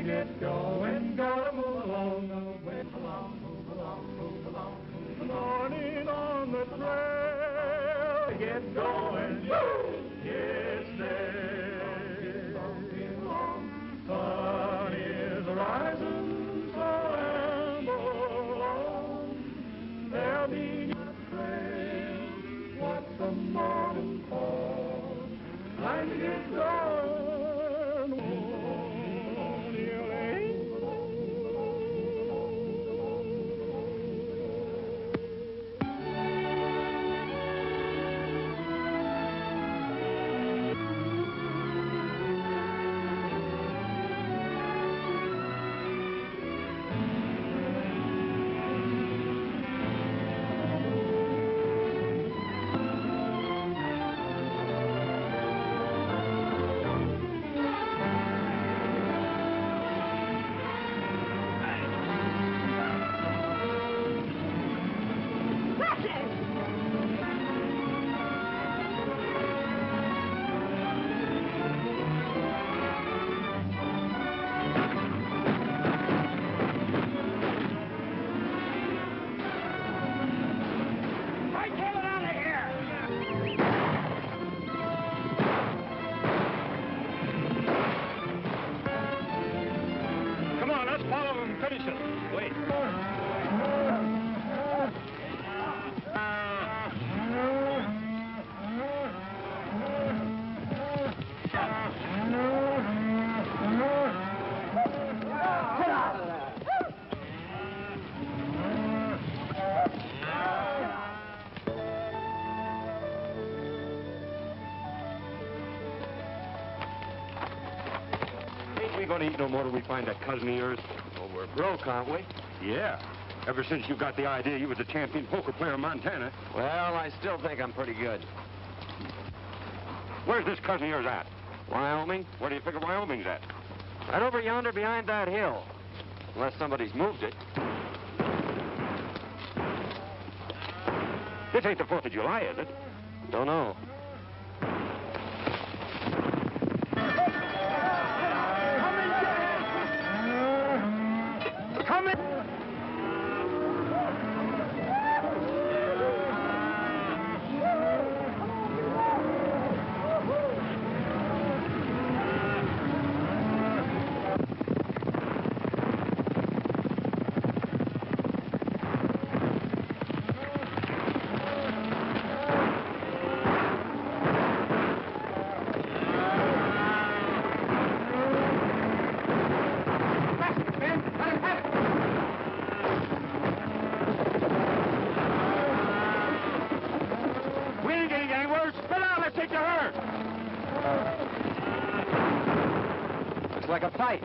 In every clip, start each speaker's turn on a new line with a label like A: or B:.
A: to get going, gotta move along the way. Move along, move along, move along, move along. Morning on the trail, get going, yes, there. Sun is rising, so amble on. There'll be a trail, what's the morning for? Time to get going.
B: We gonna eat no more till we find that cousin of yours. Well, we're broke, aren't we? Yeah. Ever since you got the idea you was the champion poker player in Montana. Well, I still think I'm pretty good. Where's this cousin of yours at? Wyoming. Where do you figure Wyoming's at? Right over yonder behind that hill. Unless somebody's moved it. This ain't the 4th of July, is it? Don't know. Like a fight.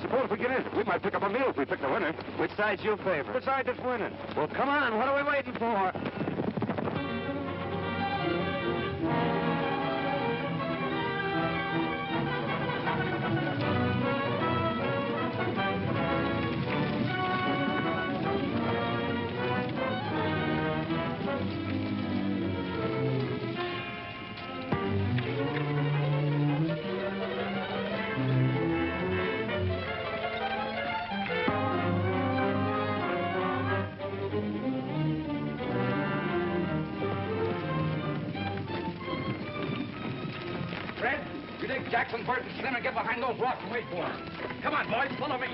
B: Suppose we get in. We might pick up a meal if we pick the winner. Which side's your favorite? Which side that's winning? Well, come on. What are we waiting for?
C: Jackson, Bert, and Slim, and get behind those rocks and wait for him. Come on, boys, follow me.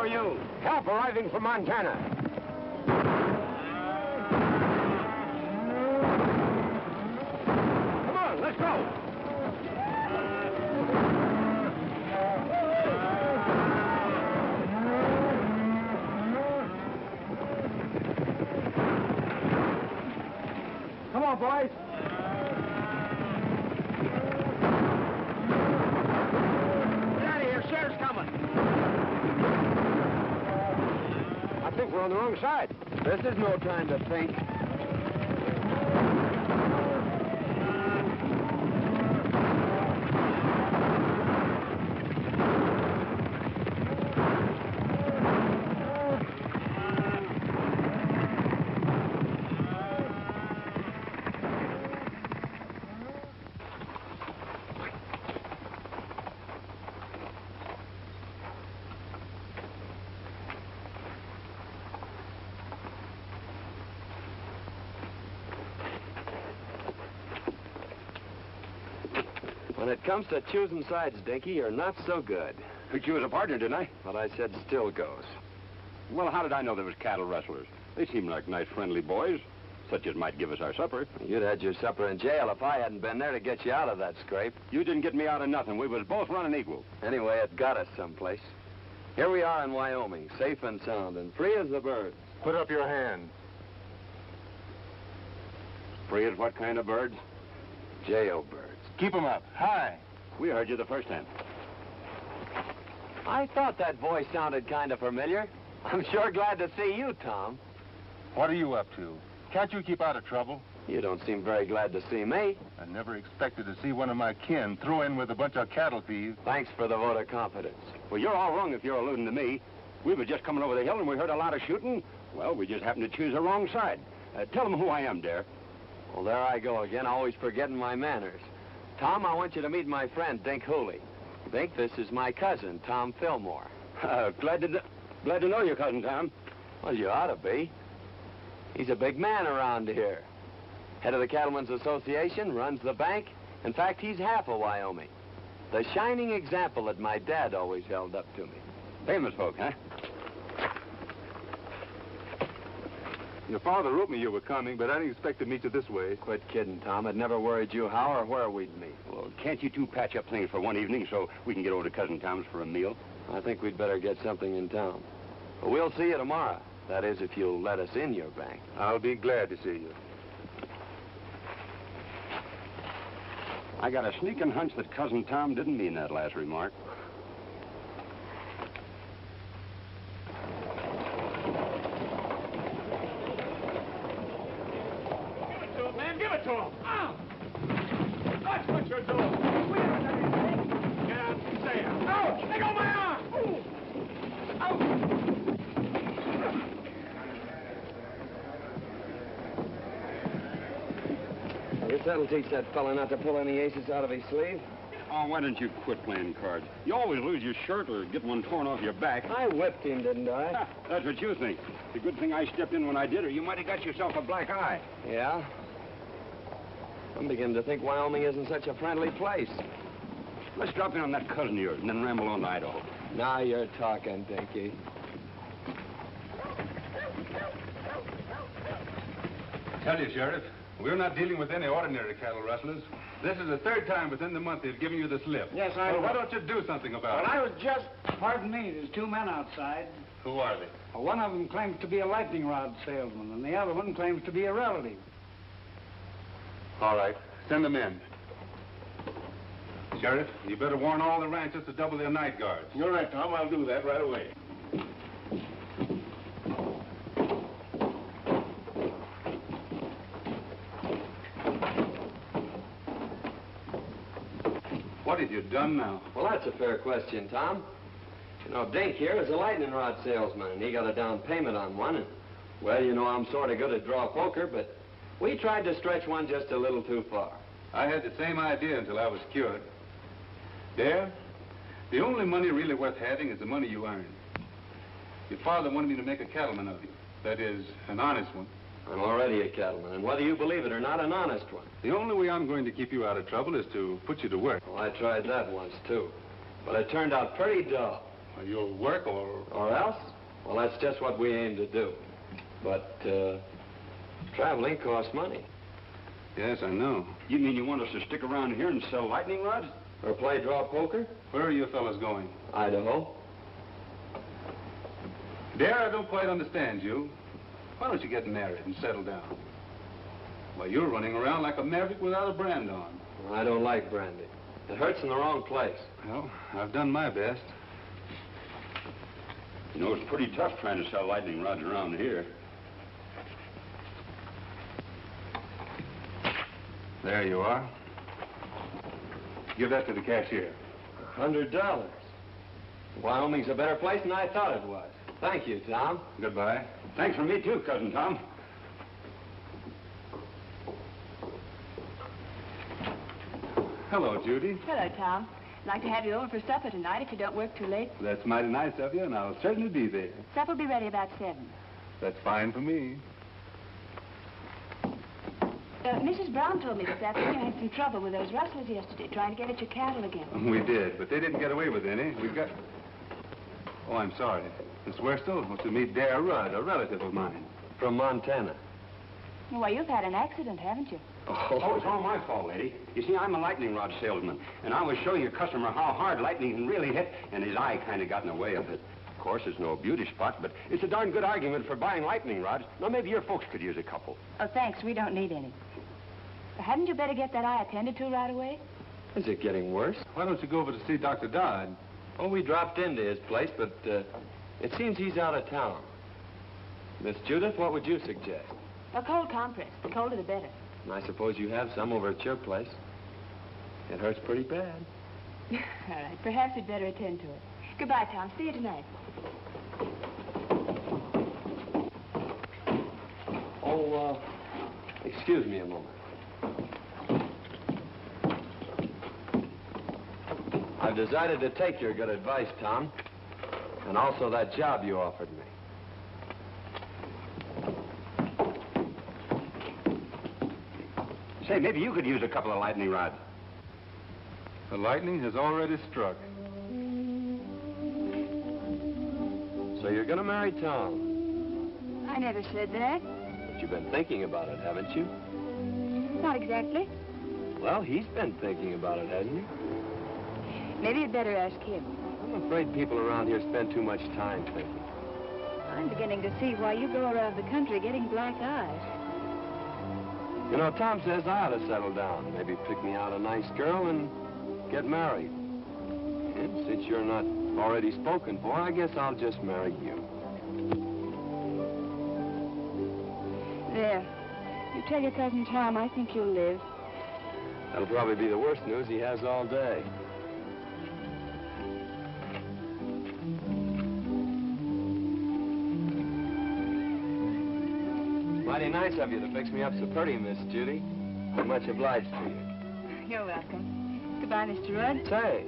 B: are you? Help arriving from Montana. Come on, let's go. Come on, boys. Get out of here. Sheriff's coming. I think we're on the wrong side. This is no time to think. When it comes to choosing sides, Dinky, you're not so good.
D: Picked you as a partner, didn't I?
B: What I said still goes.
D: Well, how did I know there was cattle rustlers? They seemed like nice, friendly boys, such as might give us our supper.
B: You'd had your supper in jail if I hadn't been there to get you out of that scrape.
D: You didn't get me out of nothing. We was both running equal.
B: Anyway, it got us someplace. Here we are in Wyoming, safe and sound and free as the birds.
E: Put up your hand.
D: Free as what kind of birds?
B: Jailbirds.
E: Keep 'em up. High.
D: We heard you the first time.
B: I thought that voice sounded kind of familiar. I'm sure glad to see you, Tom.
E: What are you up to? Can't you keep out of trouble?
B: You don't seem very glad to see me.
E: I never expected to see one of my kin throw in with a bunch of cattle thieves.
B: Thanks for the vote of confidence.
D: Well, you're all wrong if you're alluding to me. We were just coming over the hill and we heard a lot of shooting. Well, we just happened to choose the wrong side. Tell them who I am, Dare.
B: Well, there I go again, always forgetting my manners. Tom, I want you to meet my friend, Dink Hooley. Dink, this is my cousin, Tom Fillmore.
D: Glad to know your cousin, Tom.
B: Well, you ought to be. He's a big man around here. Head of the Cattlemen's Association, runs the bank. In fact, he's half of Wyoming. The shining example that my dad always held up to me.
D: Famous folk, huh?
E: Your father wrote me you were coming, but I didn't expect to meet you this way.
B: Quit kidding, Tom. It never worried you how or where we'd meet.
D: Well, can't you two patch up things for one evening so we can get over to Cousin Tom's for a meal?
B: I think we'd better get something in town. But we'll see you tomorrow. That is, if you'll let us in your bank.
E: I'll be glad to see you.
D: I got a sneaking hunch that Cousin Tom didn't mean that last remark.
A: Give it to him. Oh. Watch what you're doing. We haven't done anything. Get out and stay out. No! Let go my arm!
B: I guess that'll teach that fella not to pull any aces out of his sleeve.
D: Oh, why don't you quit playing cards? You always lose your shirt or get one torn off your back.
B: I whipped him, didn't I?
D: That's what you think. It's a good thing I stepped in when I did, or you might have got yourself a black eye.
B: Yeah? I'm beginning to think Wyoming isn't such a friendly place.
D: Let's drop in on that cousin of yours and then ramble on to Idaho.
B: Now you're talking, Dinky.
E: Tell you, Sheriff, we're not dealing with any ordinary cattle rustlers. This is the third time within the month they've given you the slip.
F: Yes, I
E: So
F: know.
E: why don't you do something about
F: Well,
E: it?
F: I was just... Pardon me, there's two men outside.
E: Who are they?
F: One of them claims to be a lightning rod salesman, and the other one claims to be a relative.
E: All right, send them in. Sheriff, you better warn all the ranchers to double their night guards.
A: You're right, Tom. I'll do that right away.
E: What have you done now?
B: Well, that's a fair question, Tom. You know, Dink here is a lightning rod salesman, and he got a down payment on one. And, well, you know, I'm sort of good at draw poker, but we tried to stretch one just a little too far.
E: I had the same idea until I was cured. There, the only money really worth having is the money you earn. Your father wanted me to make a cattleman of you. That is, an honest one.
B: I'm already a cattleman, and whether you believe it or not, an honest one.
E: The only way I'm going to keep you out of trouble is to put you to work.
B: Well, I tried that once, too. But it turned out pretty dull.
E: You'll work or...
B: Or else? Well, that's just what we aim to do. But, traveling costs money.
E: Yes, I know.
D: You mean you want us to stick around here and sell lightning rods?
B: Or play draw poker?
E: Where are you fellas going?
B: Idaho.
E: Dare, I don't quite understand you. Why don't you get married and settle down? Why, you're running around like a maverick without a brand on.
B: Well, I don't like brandy. It hurts in the wrong place.
E: Well, I've done my best.
D: You know, it's pretty tough trying to sell lightning rods around here.
E: There you are. Give that to the cashier.
B: $100. Wyoming's a better place than I thought it was. Thank you, Tom.
E: Goodbye.
D: Thanks from me, too, Cousin Tom.
E: Hello, Judy.
G: Hello, Tom. I'd like to have you over for supper tonight if you don't work too late.
E: That's mighty nice of you, and I'll certainly be there.
G: Supper will be ready about 7.
E: That's fine for me.
G: Mrs. Brown told me this afternoon you had some trouble with those rustlers yesterday, trying to get at your cattle again.
E: We did, but they didn't get away with any. We've got... Oh, I'm sorry. Miss Werstel wants to meet Dare Rudd, a relative of mine.
B: From Montana.
G: Well, you've had an accident, haven't you?
D: Oh, it's all my fault, lady. You see, I'm a lightning rod salesman, and I was showing your customer how hard lightning can really hit, and his eye kind of got in the way of it. Of course, it's no beauty spot, but it's a darn good argument for buying lightning rods. Now, maybe your folks could use a couple.
G: Oh, thanks. We don't need any. Hadn't you better get that eye attended to right away?
B: Is it getting worse?
E: Why don't you go over to see Dr. Dodd?
B: Oh, we dropped into his place, but it seems he's out of town. Miss Judith, what would you suggest?
G: A cold compress. The colder the better.
B: I suppose you have some over at your place. It hurts pretty bad.
G: All right. Perhaps we'd better attend to it. Goodbye, Tom. See you tonight.
B: Oh, excuse me a moment. I've decided to take your good advice, Tom, and also that job you offered me.
D: Say, maybe you could use a couple of lightning rods.
E: The lightning has already struck.
B: So you're going to marry Tom?
G: I never said that.
B: But you've been thinking about it, haven't you?
G: Not exactly.
B: Well, he's been thinking about it, hasn't he?
G: Maybe you'd better ask him.
B: I'm afraid people around here spend too much time thinking.
G: I'm beginning to see why you go around the country getting black eyes.
B: You know, Tom says I ought to settle down. Maybe pick me out a nice girl and get married. And since you're not already spoken for, I guess I'll just marry you.
G: There. You tell your cousin Tom I think you'll live.
B: That'll probably be the worst news he has all day. Mighty nice of you to fix me up so pretty, Miss Judy. I'm much obliged to you.
G: You're welcome. Goodbye, Mr. Rudd.
B: Say,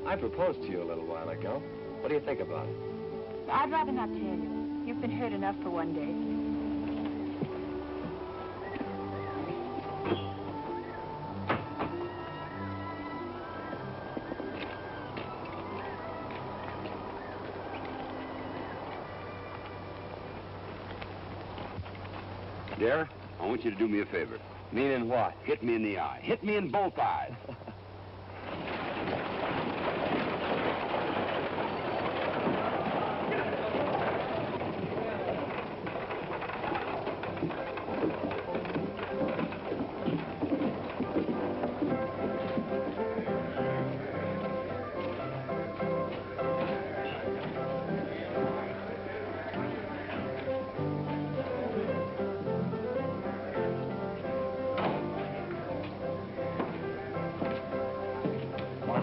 B: I proposed to you a little while ago. What do you think about it?
G: I'd rather not tell you. You've been hurt enough for one day.
D: Dare, I want you to do me a favor.
B: Meaning what?
D: Hit me in the eye. Hit me in both eyes.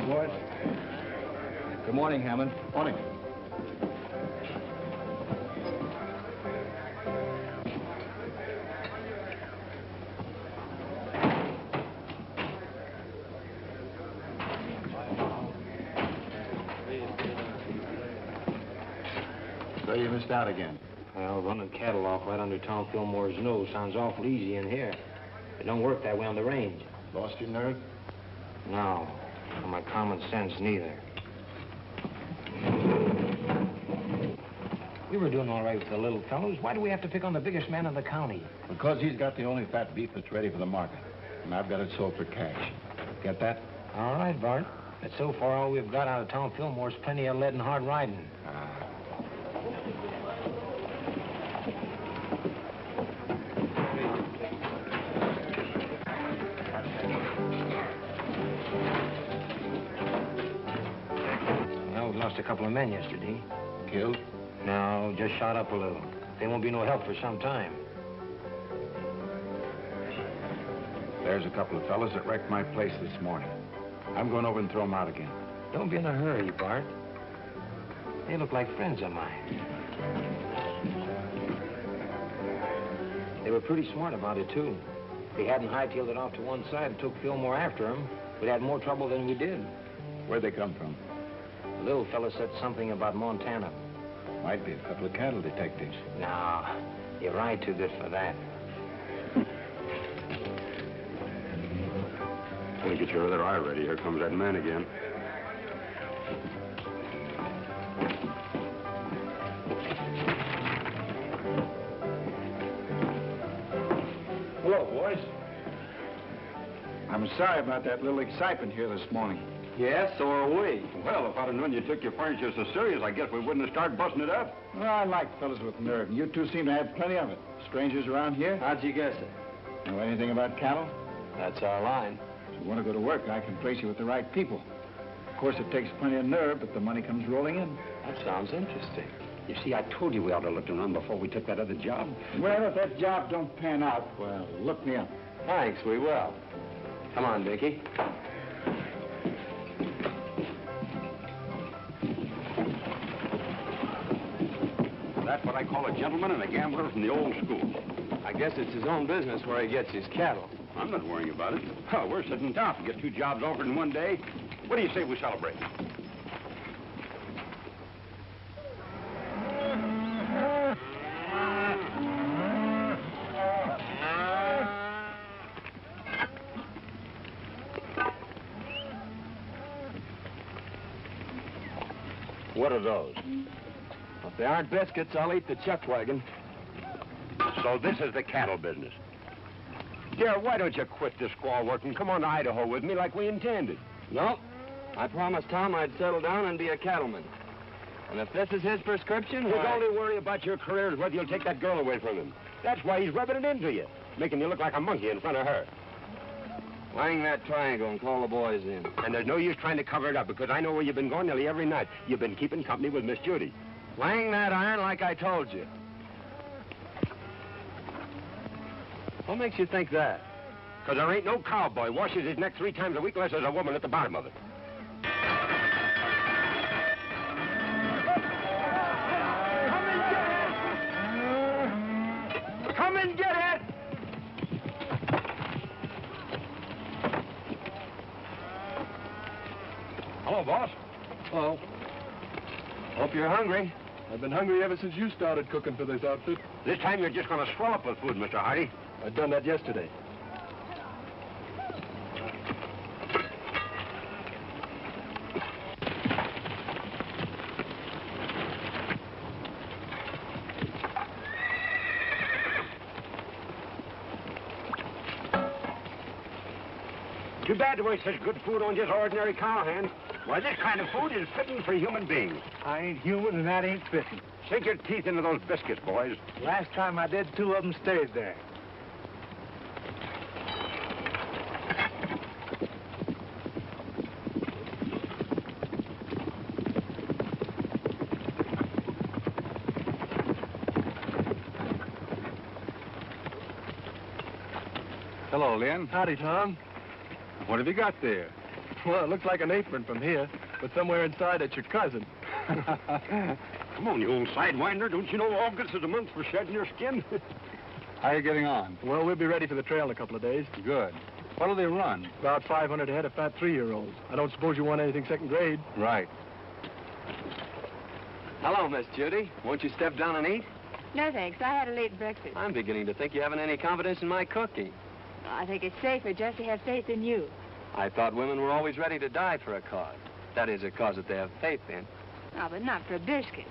C: Boys. Good morning, Hammond.
D: Morning.
C: So you missed out again.
H: Well, running cattle off right under Tom Fillmore's nose sounds awful easy in here. It don't work that way on the range.
C: Lost your nerve?
H: No. Or my common sense, neither. We were doing all right with the little fellows. Why do we have to pick on the biggest man in the county?
I: Because he's got the only fat beef that's ready for the market. And I've got it sold for cash. Get that?
H: All right, Bart. But so far, all we've got out of Tom Fillmore's plenty of lead and hard riding. Well, we lost a couple of men yesterday.
I: Killed?
H: No, just shot up a little. They won't be no help for some time.
I: There's a couple of fellas that wrecked my place this morning. I'm going over and throw them out again.
H: Don't be in a hurry, Bart. They look like friends of mine. They were pretty smart about it, too. If they hadn't hightailed it off to one side and took Fillmore after them, we'd had more trouble than we did.
I: Where'd they come from?
H: The little fella said something about Montana.
I: Might be a couple of cattle detectives.
H: No, you're right too good for that.
D: Well, get your other eye ready. Here comes that man again.
I: Hello, boys. I'm sorry about that little excitement here this morning.
D: Yes, so are we. Well, if I'd have known you took your furniture so serious, I guess we wouldn't have started busting it up.
I: Well, I like fellas with nerve, and you two seem to have plenty of it. Strangers around here?
C: How'd you guess it?
I: Know anything about cattle?
C: That's our line.
I: If you want to go to work, I can place you with the right people. Of course, it takes plenty of nerve, but the money comes rolling in.
C: That sounds interesting.
D: You see, I told you we ought to look around before we took that other job.
I: Well, if that job don't pan out, well, look me up.
C: Thanks, we will. Come on, Dickie.
D: That's what I call a gentleman and a gambler from the old school.
C: I guess it's his own business where he gets his cattle.
D: I'm not worrying about it. Oh, we're sitting tough to get 2 jobs offered in one day. What do you say we celebrate? What are those?
C: If they aren't biscuits, I'll eat the chuck wagon.
D: So this is the cattle business. Dear, why don't you quit this squaw work and come on to Idaho with me like we intended?
C: Nope. I promised Tom I'd settle down and be a cattleman. And if this is his prescription,
D: His only worry about your career is whether you'll take that girl away from him. That's why he's rubbing it into you, making you look like a monkey in front of her.
C: Wang that triangle and call the boys in.
D: And there's no use trying to cover it up, because I know where you've been going nearly every night. You've been keeping company with Miss Judy.
C: Wang that iron like I told you. What makes you think that?
D: Because there ain't no cowboy washes his neck 3 times a week unless there's a woman at the bottom of it. Come and get it! Hello, boss.
A: Oh. Hope you're hungry. I've been hungry ever since you started cooking for this outfit.
D: This time you're just going to swell up with food, Mr. Hardy.
A: I'd done that yesterday.
D: Too bad to waste such good food on just ordinary cowhands. Why, this kind of food is fitting for human beings.
F: I ain't human, and that ain't fitting.
D: Sink your teeth into those biscuits, boys.
F: Last time I did, 2 of them stayed there.
E: Hello, Lynn.
A: Howdy, Tom.
E: What have you got there?
A: Well, it looks like an apron from here, but somewhere inside it's your cousin.
D: Come on, you old sidewinder. Don't you know August is a month for shedding your skin?
E: How are you getting on?
A: Well, we'll be ready for the trail in a couple of days.
E: Good. What'll they run?
A: About 500 head of fat 3-year-olds. I don't suppose you want anything second grade.
E: Right.
C: Hello, Miss Judy. Won't you step down and eat?
G: No, thanks. I had a late breakfast.
C: I'm beginning to think you haven't any confidence in my cooking.
G: I think it's safer just to have faith in you.
C: I thought women were always ready to die for a cause. That is, a cause that they have faith in.
G: Oh, but not for a biscuit.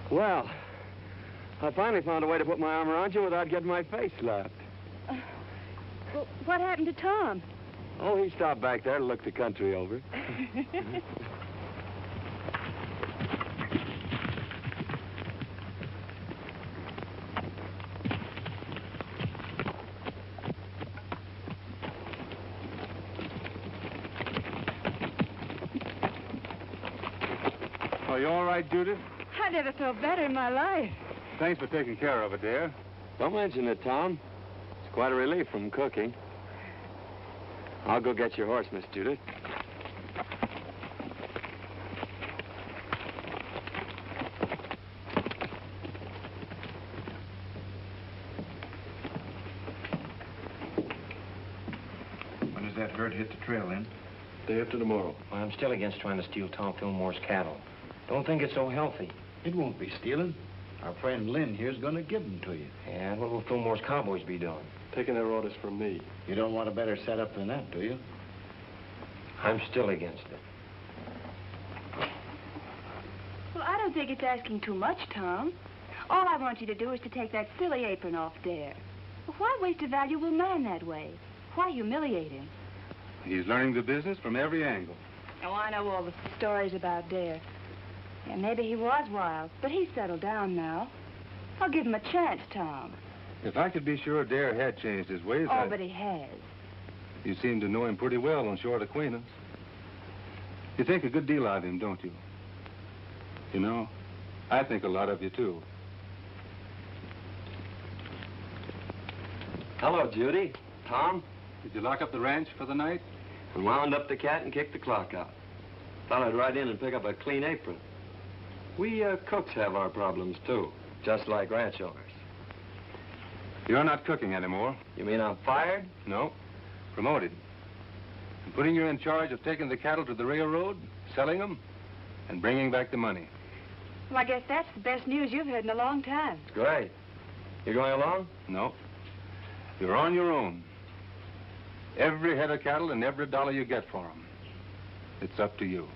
C: Well, I finally found a way to put my arm around you without getting my face slapped.
G: Well, what happened to Tom?
C: Oh, he stopped back there to look the country over.
E: Are you all right, Judith?
G: I never felt better in my life.
E: Thanks for taking care of it, dear.
C: Don't mention it, Tom. It's quite a relief from cooking. I'll go get your horse, Miss Judith.
I: When does that herd hit the trail, then?
H: Day after tomorrow. Well, I'm still against trying to steal Tom Fillmore's cattle. Don't think it's so healthy.
J: It won't be stealing. Our friend Lynn here's going to give them to you.
H: Yeah, what will Fillmore's cowboys be doing?
K: Taking their orders from me.
J: You don't want a better setup than that, do you?
H: I'm still against it.
G: Well, I don't think it's asking too much, Tom. All I want you to do is to take that silly apron off Dare. Well, why waste a valuable man that way? Why humiliate him?
E: He's learning the business from every angle.
G: Oh, I know all the stories about Dare. Yeah, maybe he was wild, but he's settled down now. I'll give him a chance, Tom.
E: If I could be sure Dare had changed his ways,
G: Oh, but he has.
E: You seem to know him pretty well on short acquaintance. You think a good deal of him, don't you? You know, I think a lot of you, too.
C: Hello, Judy. Tom?
E: Did you lock up the ranch for the night?
C: We wound up the cat and kicked the clock out. Thought I'd ride in and pick up a clean apron. We cooks have our problems, too, just like ranch owners.
E: You're not cooking anymore.
C: You mean I'm fired?
E: No. Promoted. I'm putting you in charge of taking the cattle to the railroad, selling them, and bringing back the money.
G: Well, I guess that's the best news you've heard in a long time.
C: Great. You going along?
E: No. You're on your own. Every head of cattle and every dollar you get for them. It's up to you.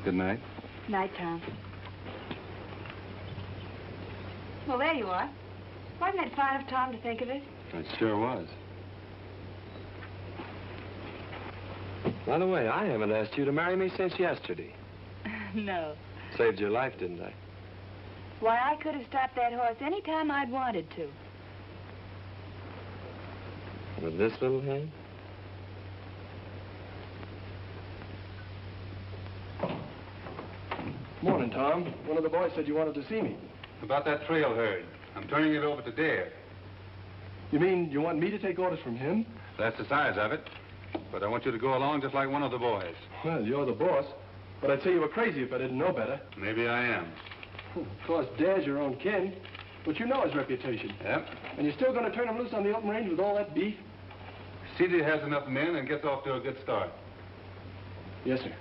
E: Good night.
G: Night, Tom. Well, there you are. Wasn't it fine of Tom to think of it?
C: It sure was. By the way, I haven't asked you to marry me since yesterday.
G: No.
C: Saved your life, didn't I?
G: Why, I could have stopped that horse any time I'd wanted to.
C: With this little hand?
K: Morning, Tom. One of the boys said you wanted to see me.
E: About that trail herd. I'm turning it over to Dare.
K: You mean you want me to take orders from him?
E: That's the size of it. But I want you to go along just like one of the boys.
K: Well, you're the boss. But I'd say you were crazy if I didn't know better.
E: Maybe I am.
K: Of course, Dare's your own kin. But you know his reputation.
E: Yep.
K: And you're still going to turn him loose on the open range with all that beef?
E: See that he has enough men and gets off to a good start.
K: Yes, sir.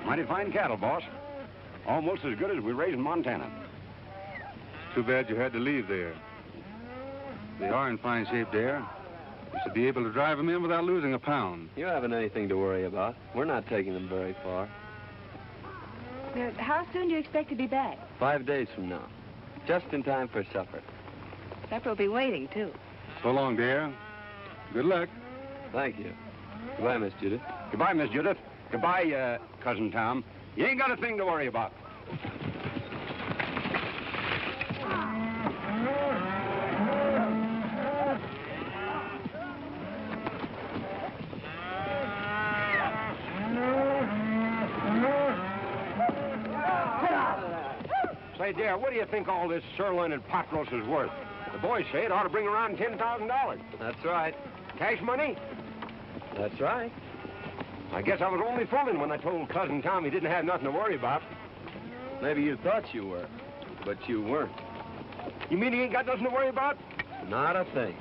D: Mighty fine cattle, boss. Almost as good as we raise in Montana.
E: Too bad you had to leave there. They are in fine shape there. You should be able to drive them in without losing a pound.
C: You haven't anything to worry about. We're not taking them very far.
G: How soon do you expect to be back?
C: 5 days from now. Just in time for supper.
G: Supper will be waiting, too.
E: So long, dear. Good luck.
C: Thank you. Goodbye, Miss Judith.
D: Goodbye, Miss Judith. Goodbye, Cousin Tom. You ain't got a thing to worry about. Say, dear, what do you think all this sirloin and pot roast is worth? The boys say it ought to bring around $10,000.
C: That's right.
D: Cash money?
C: That's right.
D: I guess I was only fooling when I told Cousin Tom he didn't have nothing to worry about.
C: Maybe you thought you were, but you weren't.
D: You mean he ain't got nothing to worry about?
C: Not a thing.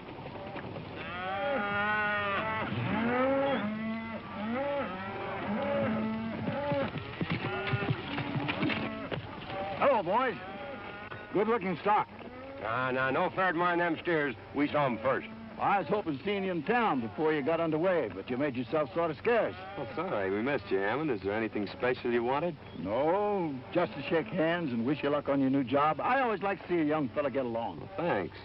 F: Hello, boys. Good-looking stock.
D: No fair to mind them steers. We saw them first.
F: I was hoping seeing you in town before you got underway, but you made yourself sort of scarce.
C: Oh, sorry. We missed you, Hammond. Is there anything special you wanted?
F: No, just to shake hands and wish you luck on your new job. I always like to see a young fella get along.
C: Well, thanks.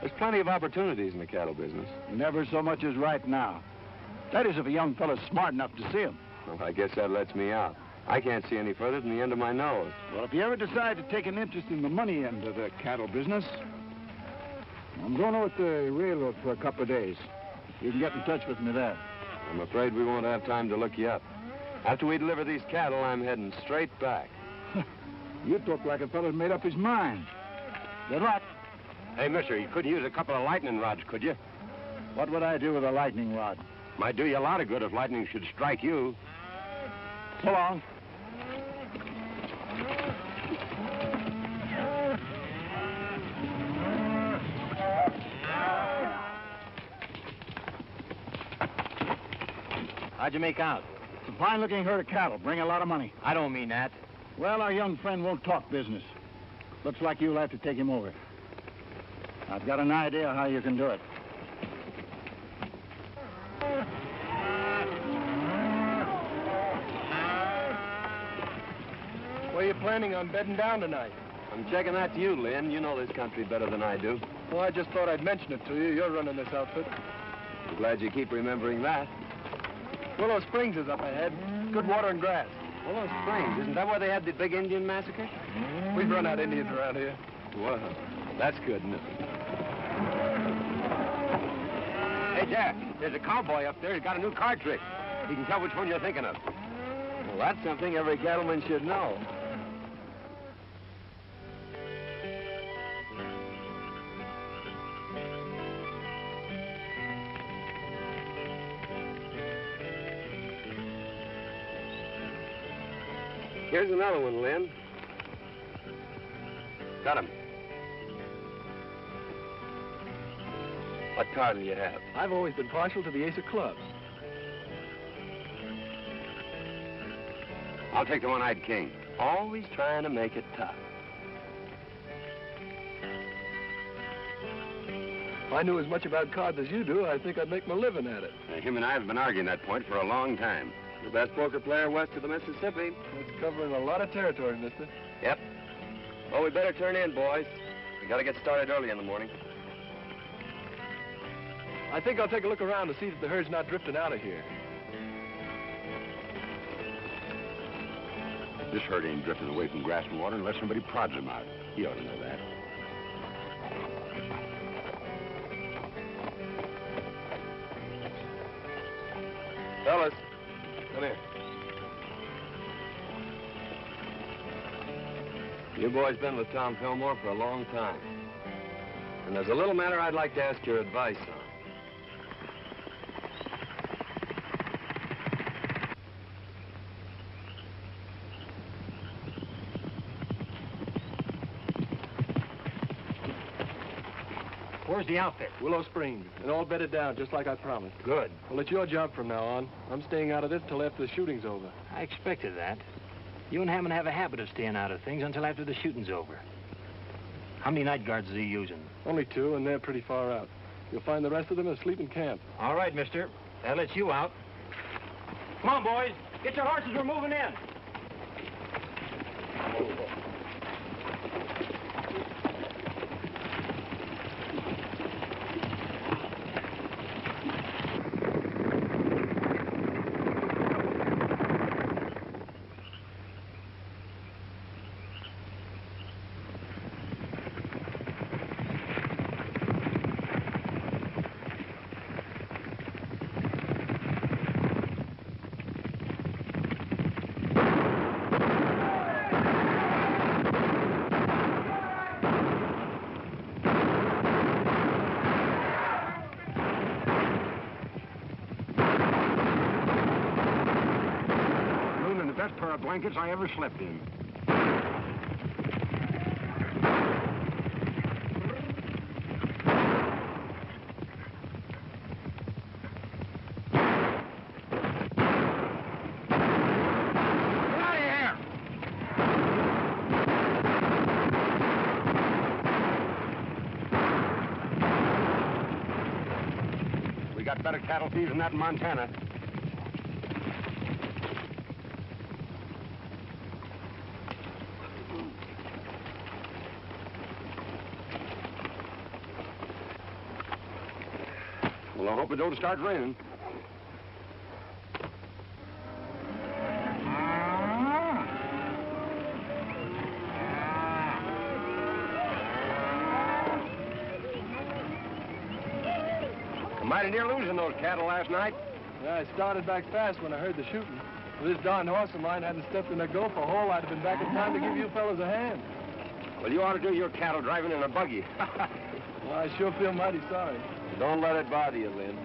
C: There's plenty of opportunities in the cattle business.
F: Never so much as right now. That is, if a young fella's smart enough to see him.
C: Well, I guess that lets me out. I can't see any further than the end of my nose.
F: Well, if you ever decide to take an interest in the money end of the cattle business, I'm going over to the railroad for a couple of days. You can get in touch with me there.
C: I'm afraid we won't have time to look you up. After we deliver these cattle, I'm heading straight back.
F: You talk like a fella's made up his mind. Good luck.
D: Hey, mister, you couldn't use a couple of lightning rods, could you?
F: What would I do with a lightning rod?
D: Might do you a lot of good if lightning should strike you.
F: So long.
H: How'd you make out?
F: It's a fine-looking herd of cattle. Bring a lot of money.
H: I don't mean that.
F: Well, our young friend won't talk business. Looks like you'll have to take him over. I've got an idea how you can do it.
K: Where you planning on bedding down tonight?
C: I'm checking that to you, Lynn. You know this country better than I do.
K: Well, I just thought I'd mention it to you. You're running this outfit.
C: I'm glad you keep remembering that.
K: Willow Springs is up ahead. Good water and grass.
C: Willow Springs, isn't that where they had the big Indian massacre?
K: We've run out Indians around here.
C: Well, that's good, isn't it?
D: Hey, Jack, there's a cowboy up there. He's got a new card trick. He can tell which one you're thinking of.
C: Well, that's something every cattleman should know. Here's another one, Lynn.
D: Got him.
C: What card do you have?
K: I've always been partial to the ace of clubs.
D: I'll take the one-eyed king.
C: Always trying to make it tough.
K: If I knew as much about cards as you do, I think I'd make my living at it.
D: Him and I have been arguing that point for a long time.
C: The best poker player west of the Mississippi.
K: It's covering a lot of territory, mister.
C: Yep. Well, we better turn in, boys. We gotta get started early in the morning.
K: I think I'll take a look around to see that the herd's not drifting out of here.
D: This herd ain't drifting away from grass and water unless somebody prods him out. He ought to know that.
C: Fellas,
K: Come here.
C: you boys been with Tom Fillmore for a long time. And there's a little matter I'd like to ask your advice on.
H: Where's the outfit?
K: Willow Springs, and all bedded down just like I promised.
H: Good.
K: Well, it's your job from now on. I'm staying out of this till after the shooting's over.
H: I expected that. You and Hammond have a habit of staying out of things until after the shooting's over. How many night guards is he using?
K: Only 2, and they're pretty far out. You'll find the rest of them asleep in camp.
H: All right, mister. That lets you out. Come on, boys. Get your horses. We're moving in.
B: Pair of blankets I ever slept in. We got better cattle thieves than that in Montana. Well, I hope it don't start raining. Mighty near losing those cattle last night.
K: Yeah, I started back fast when I heard the shooting. If this darn horse of mine hadn't stepped in a gopher hole, I'd have been back in time to give you fellas a hand.
B: Well, you ought to do your cattle driving in a buggy.
K: Well, I sure feel mighty sorry.
C: Don't let it bother you, Lynn.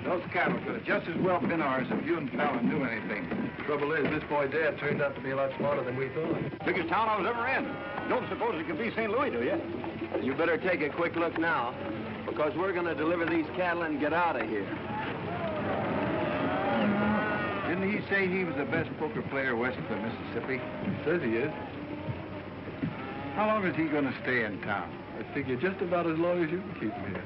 F: Those cattle could have just as well been ours if you and Fallon knew anything. Trouble is, this boy Dad turned out to be a lot smarter than we thought.
B: Biggest town I was ever in. Don't suppose it could be St. Louis, do you?
C: You better take a quick look now, because we're going to deliver these cattle and get out of here.
F: Didn't he say he was the best poker player west of the Mississippi? He says he is. How long is he going to stay in town? I figure just about as long as you can keep him here.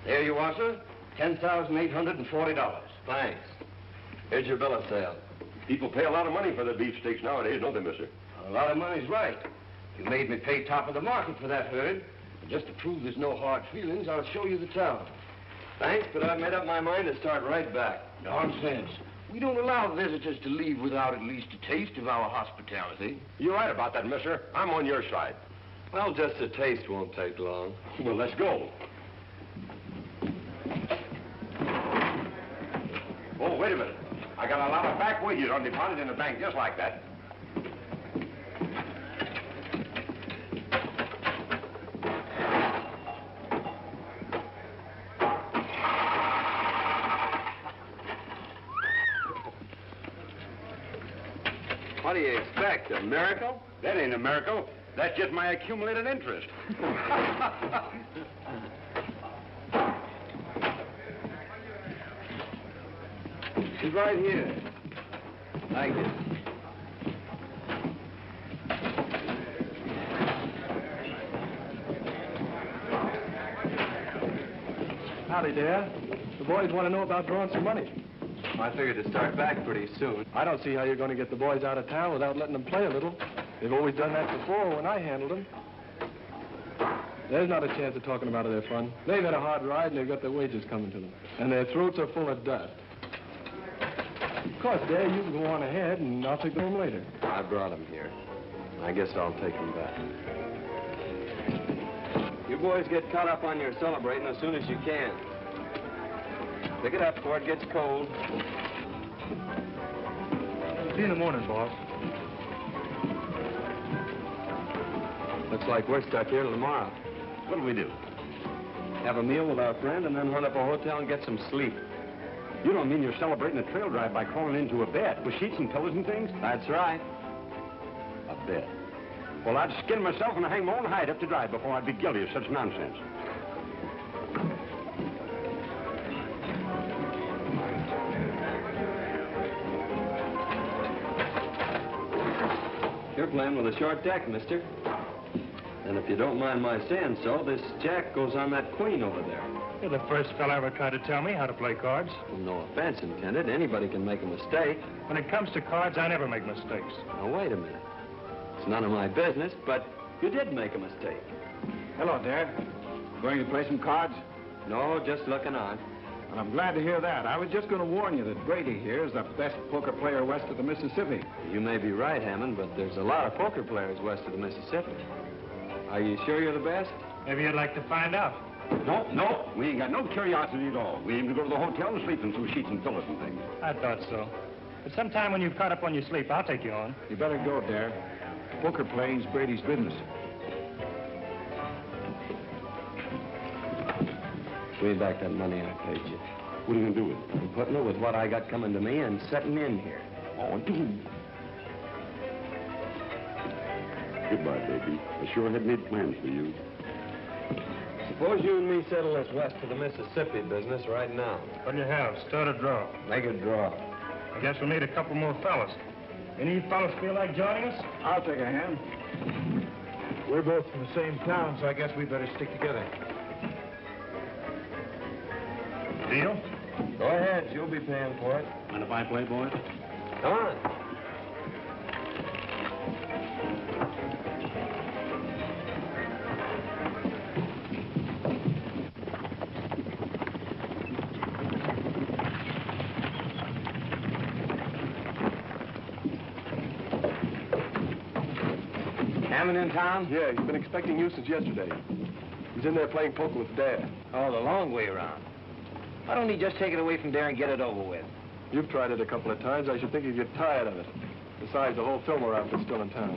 B: Here you are, sir. $10,840.
C: Thanks. Here's your bill of sale.
B: People pay a lot of money for their beefsteaks nowadays, don't they, mister?
K: A lot of money's right. You made me pay top of the market for that herd. And just to prove there's no hard feelings, I'll show you the town.
C: Thanks, but I've made up my mind to start right back.
K: Nonsense. We don't allow visitors to leave without at least a taste of our hospitality.
B: You're right about that, mister. I'm on your side.
C: Well, just a taste won't take long.
B: Well, let's go. Oh, wait a minute. I got a lot of back wages on deposit in the bank just like that.
C: What do you expect, a miracle?
B: That ain't a miracle. That's just my accumulated interest.
C: She's right here. Thank you.
K: Howdy, Dad. The boys want to know about drawing some money.
C: I figured to start back pretty soon.
K: I don't see how you're going to get the boys out of town without letting them play a little. They've always done that before when I handled them. There's not a chance of talking about their fun. They've had a hard ride and they've got their wages coming to them. And their throats are full of dust. Of course, Dad, you can go on ahead and I'll take them home later.
C: I brought them here. I guess I'll take them back. boys get caught up on your celebrating as soon as you can. Pick it up before it gets cold.
K: See you in the morning, boss.
C: Looks like we're stuck here till tomorrow.
D: What'll we do?
C: Have a meal with our friend and then hunt up a hotel and get some sleep.
D: You don't mean you're celebrating a trail drive by crawling into a bed with sheets and pillows and things?
C: That's right.
D: A bed? Well, I'd skin myself and hang my own hide up to dry before I'd be guilty of such nonsense.
C: You're playing with a short deck, mister. And if you don't mind my saying so, this jack goes on that queen over there.
A: You're the first fella ever tried to tell me how to play cards.
C: Well, no offense intended. Anybody can make a mistake.
A: When it comes to cards, I never make mistakes.
C: Now, wait a minute. It's none of my business, but you did make a mistake.
F: Hello, Dad. Going to play some cards?
C: No, just looking on.
F: Well, I'm glad to hear that. I was just going to warn you that Brady here is the best poker player west of the Mississippi.
C: You may be right, Hammond, but there's a lot of poker players west of the Mississippi. Are you sure you're the best?
A: Maybe you'd like to find out.
D: No, we ain't got no curiosity at all. We aim to go to the hotel and sleep in some sheets and pillows and things.
A: I thought so. But sometime when you've caught up on your sleep, I'll take you on.
F: You better go, Dad. Poker playing's Brady's business.
C: Give me back that money I paid you.
D: What are you going to do with it?
C: I'm putting it with what I got coming to me and setting in here.
D: Oh, dude. Goodbye, baby. I sure had made plans for you.
C: Suppose you and me settle this west of the Mississippi business right now.
A: What do you have? Start a draw.
C: Make a draw.
A: I guess we'll need a couple more fellas. Any of you fellas feel like joining us?
F: I'll take a hand. We're both from the same town, so I guess we better stick together.
A: Deal?
C: Go ahead. You'll be paying for it.
D: And if I play, boy?
C: Come on. Hammond in town?
K: Yeah, he's been expecting you since yesterday. He's in there playing poker with Dad.
H: Oh, the long way around. Why don't he just take it away from there and get it over with?
K: You've tried it a couple of times. I should think you'd get tired of it. Besides, the whole Fillmore outfit's still in town.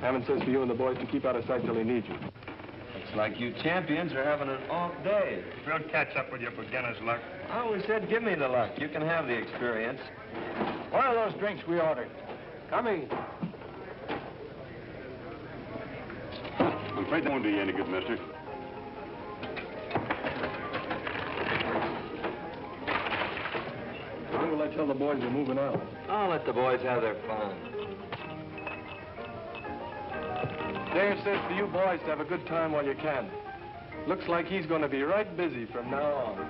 K: Hammond says for you and the boys to keep out of sight till he needs you.
C: Looks like you champions are having an off day.
A: We'll catch up with your beginner's luck.
C: I always said give me the luck. You can have the experience.
F: What are those drinks we ordered?
K: Coming.
D: I'm afraid that won't do you any good, mister.
K: When will I tell the boys we're moving out?
C: I'll let the boys have their fun.
K: Dave says for you boys to have a good time while you can. Looks like he's going to be right busy from now on.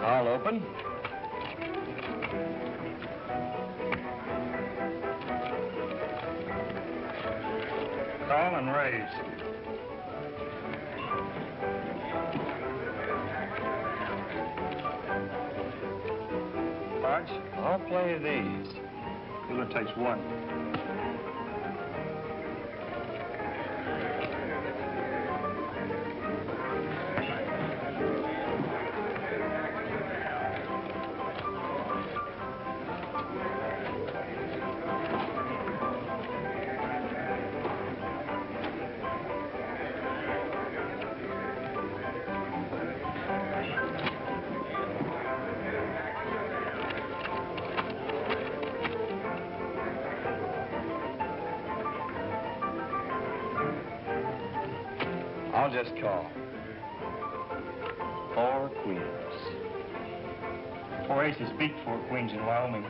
C: All open.
A: Call and raise. Cards?
C: I'll play these.
A: Dealer takes one.
C: I'll just call. 4 queens.
A: 4 aces beat 4 queens in Wyoming.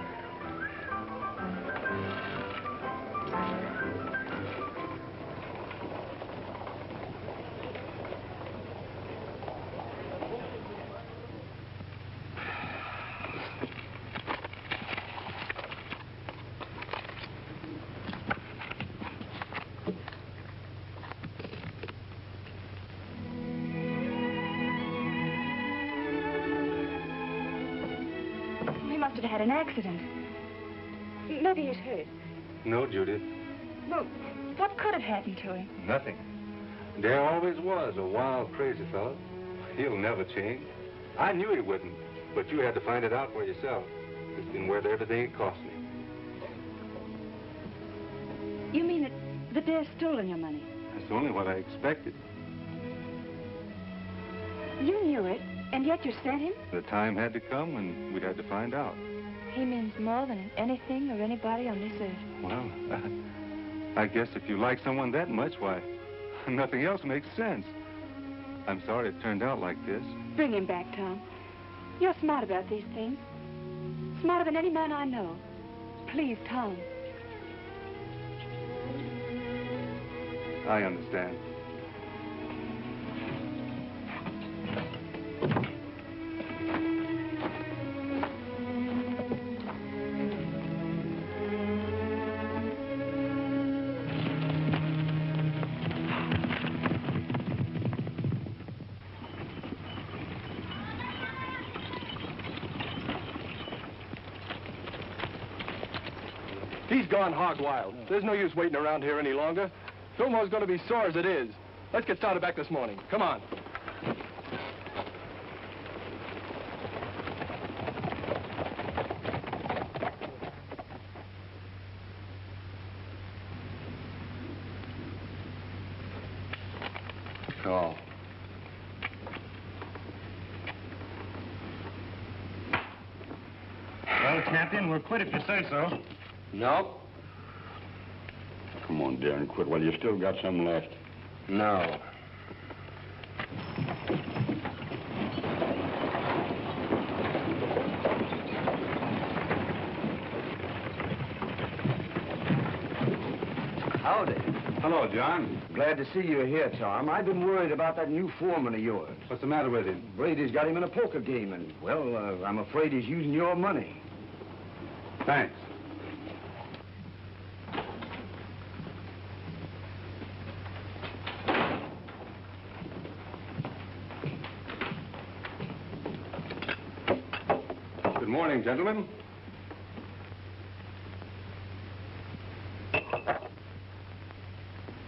G: Must have had an accident. Maybe he's hurt.
E: No, Judith.
G: Well, what could have happened to him?
E: Nothing. Dare always was a wild, crazy fellow. He'll never change. I knew he wouldn't, but you had to find it out for yourself. It's been worth everything it cost me.
G: You mean that the Dare's stolen your money?
E: That's only what I expected.
G: You knew it, and yet you sent him?
E: The time had to come when we'd had to find out.
G: He means more than anything or anybody on this earth.
E: Well, I guess if you like someone that much, why, nothing else makes sense. I'm sorry it turned out like this.
G: Bring him back, Tom. You're smart about these things. Smarter than any man I know. Please, Tom.
E: I understand.
K: He's gone hog wild. There's no use waiting around here any longer. Fillmore's going to be sore as it is. Let's get started back this morning. Come on.
E: Oh.
A: Well, Champion, we'll quit if you say so.
D: No. Come on, Darren, quit while you still got some left.
H: No.
J: Howdy.
E: Hello, John.
J: Glad to see you here, Tom. I've been worried about that new foreman of yours.
E: What's the matter with him?
J: Brady's got him in a poker game, and, well, I'm afraid he's using your money.
E: Thanks. Good morning, gentlemen.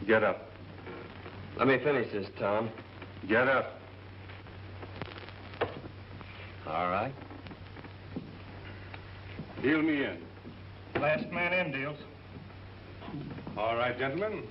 E: Get up.
C: Let me finish this, Tom.
E: Get up.
C: All right.
E: Deal me in.
A: Last man in deals.
E: All right, gentlemen.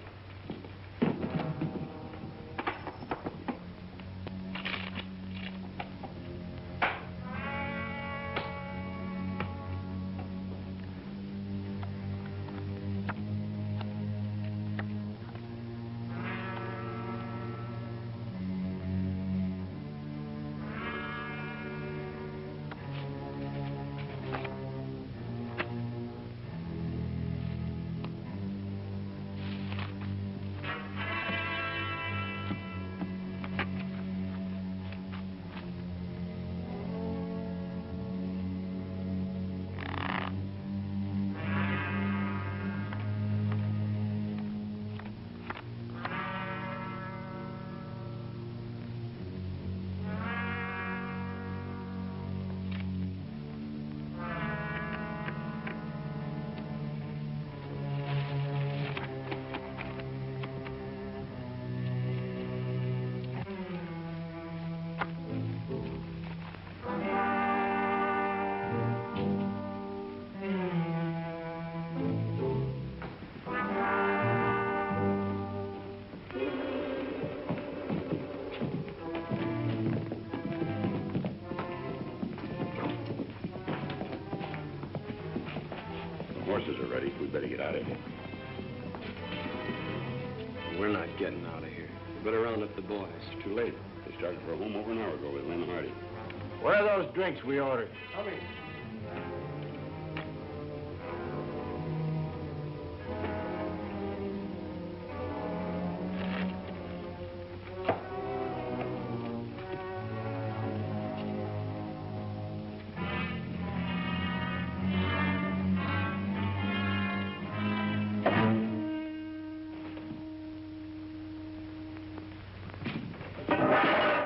D: Horses are ready. We better get out of here.
C: We're not getting out of here. Better round up the boys.
D: It's too late. They started for home over an hour ago with Lynn Hardy.
J: Where are those drinks we ordered?
K: Coming.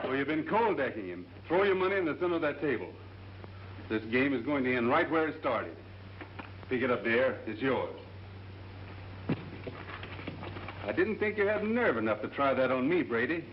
E: So you've been cold decking him. Throw your money in the center of that table. This game is going to end right where it started. Pick it up there. It's yours. I didn't think you had nerve enough to try that on me, Brady.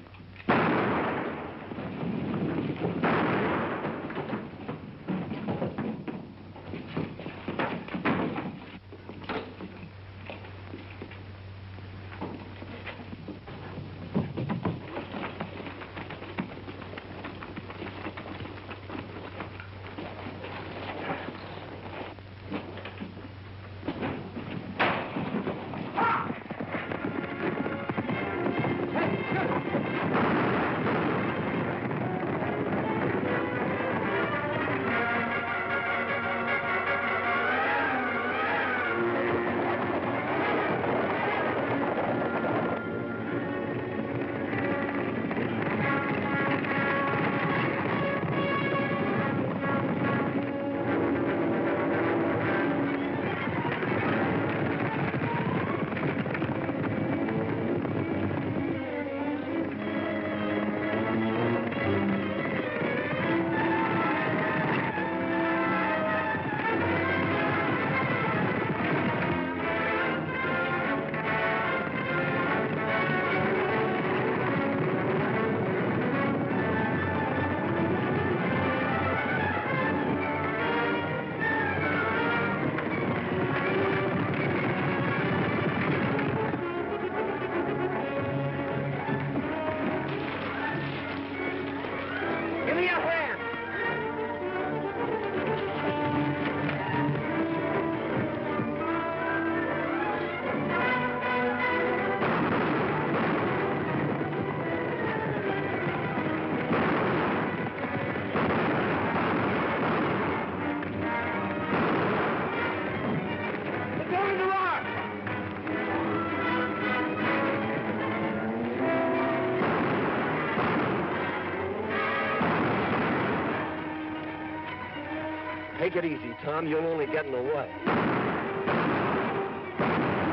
J: Take it easy, Tom. You'll only get in the way.
E: You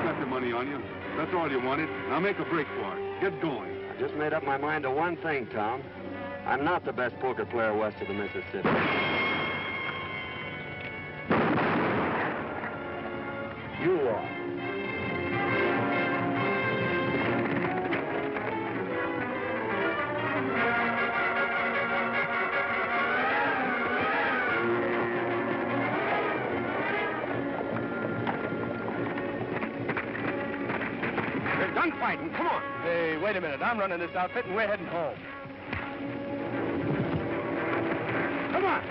E: got the money on you. That's all you wanted. Now make a break for it. Get going.
C: I just made up my mind to one thing, Tom. I'm not the best poker player west of the Mississippi.
J: You are.
B: Gunfighting, come on.
K: Hey, wait a minute. I'm running this outfit, and we're heading home.
B: Come on.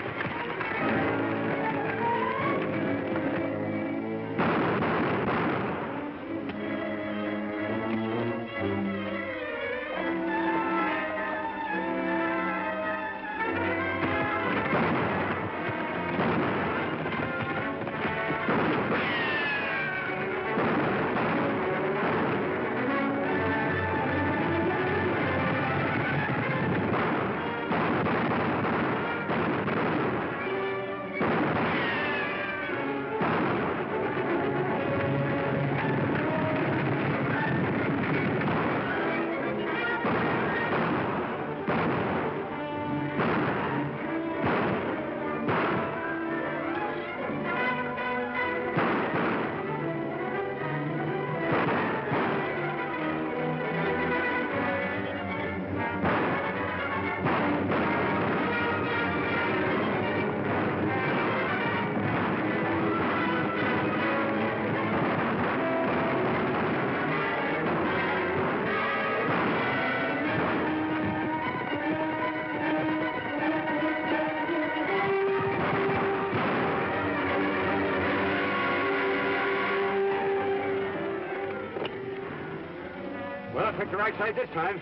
D: Well, I picked the right side this time.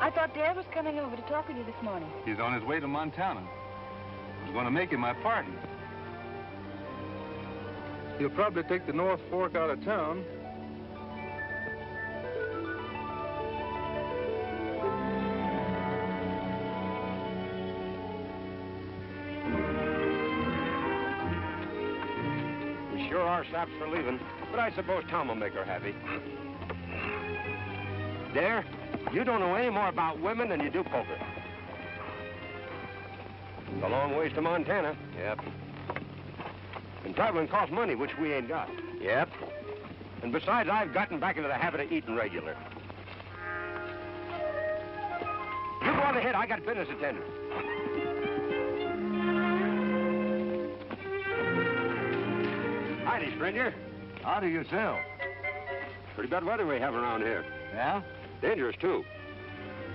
G: I thought Dad was coming over to talk with you this morning.
E: He's on his way to Montana. I was going to make him my partner.
K: He'll probably take the North Fork out of town.
B: We sure are saps for leaving, but I suppose Tom will make her happy. Dare, you don't know any more about women than you do poker. It's a long ways to Montana. Yep. And traveling costs money, which we ain't got. Yep. And besides, I've gotten back into the habit of eating regular. You go on ahead. I got business to attend to. Howdy, stranger.
J: Howdy yourself.
B: Pretty bad weather we have around here.
J: Yeah?
B: Dangerous, too.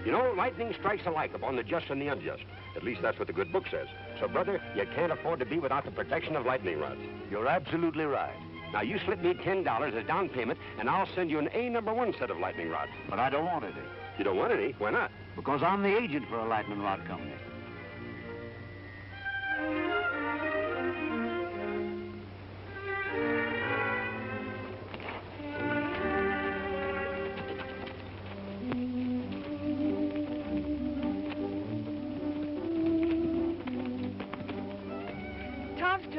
B: You know, lightning strikes alike upon the just and the unjust. At least that's what the good book says. So, brother, you can't afford to be without the protection of lightning rods.
J: You're absolutely right.
B: Now, you slip me $10 as down payment, and I'll send you an A-number-1 set of lightning rods.
J: But I don't want any.
B: You don't want any? Why not?
J: Because I'm the agent for a lightning rod company.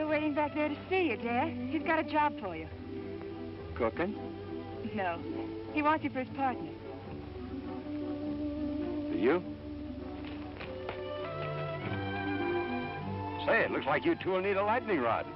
G: Waiting back there to see you, Dad. He's got a job for you.
J: Cooking?
G: No. He wants you for his partner.
B: You? Say, it looks like you two will need a lightning rod.